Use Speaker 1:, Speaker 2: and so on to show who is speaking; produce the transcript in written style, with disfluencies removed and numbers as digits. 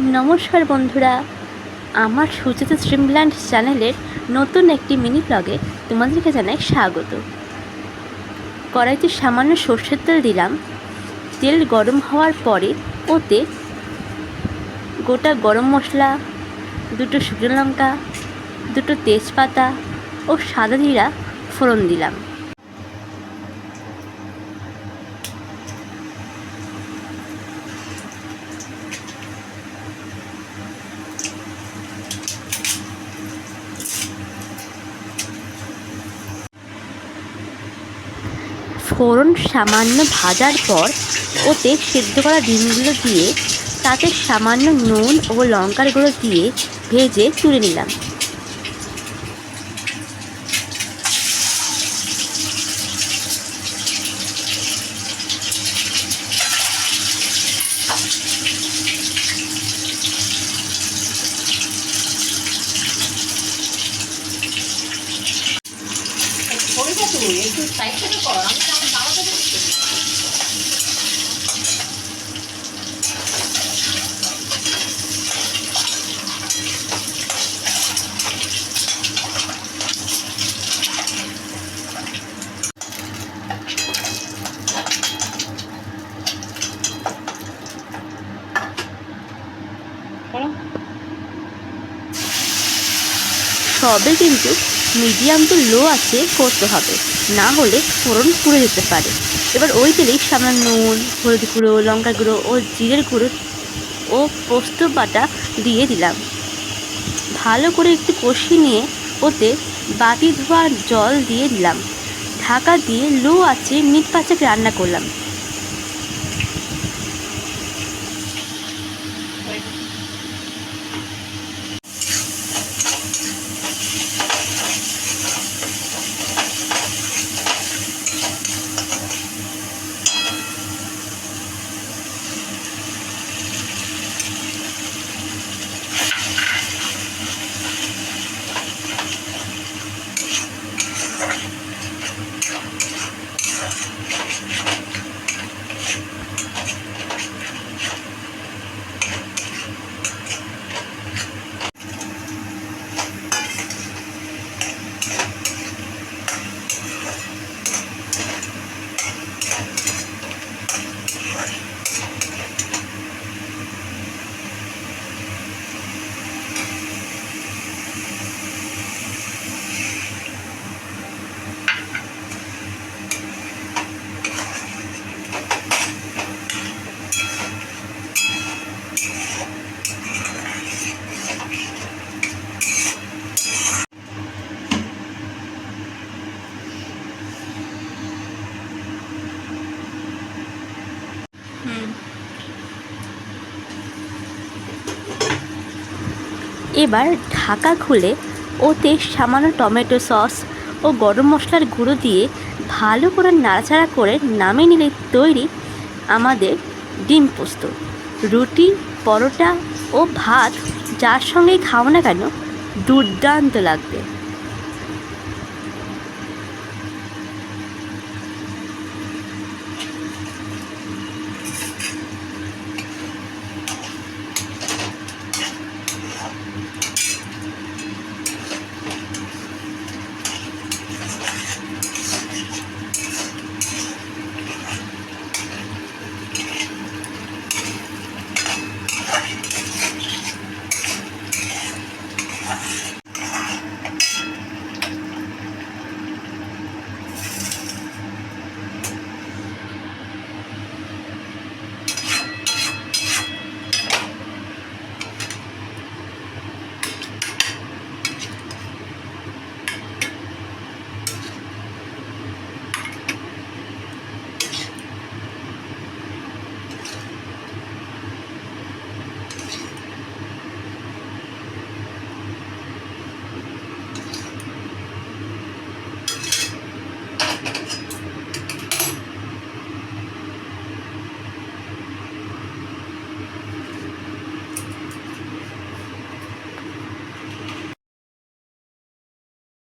Speaker 1: নমস্কার বন্ধুরা, আমার সুচিতা স্ট্রিমল্যান্ড চ্যানেলের নতুন একটি মিনি ব্লগে তোমাদেরকে জানাই স্বাগত। কড়াইতে সামান্য সর্ষের তেল দিলাম। তেল গরম হওয়ার পরে ওতে গোটা গরম মশলা, দুটো শুকনো লঙ্কা, দুটো তেজপাতা ও সাদা জিরা ফোড়ন দিলাম। ফোড়ন সামান্য ভাজার পর ওতে সেদ্ধ করা ডিমগুলো দিয়ে তাতে সামান্য নুন ও লঙ্কার গুঁড়ো দিয়ে ভেজে তুলে নিলাম। সবে কিন্তু মিডিয়াম টু লো আছে করতে হবে, না হলে ফোড়ন পুড়ে যেতে পারে। এবার ওই তেলেই সামান্য নুন, হলুদ গুঁড়ো, লঙ্কা গুঁড়ো ও জিরের গুঁড়ো ও পোস্ত বাটা দিয়ে দিলাম। ভালো করে একটু কষিয়ে নিয়ে ওতে বাটি ধোয়া জল দিয়ে দিলাম। ঢাকা দিয়ে লো আঁচে মিনিট 5 রান্না করলাম। এবার ঢাকা খুলে ওতে সামান্য টমেটো সস ও গরম মশলার গুঁড়ো দিয়ে ভালো করে নাড়াচাড়া করে নামিয়ে নিলে তৈরি আমাদের ডিম পোস্ত। রুটি, পরোটা ও ভাত যার সঙ্গেই খাও না কেন দুর্দান্ত লাগবে।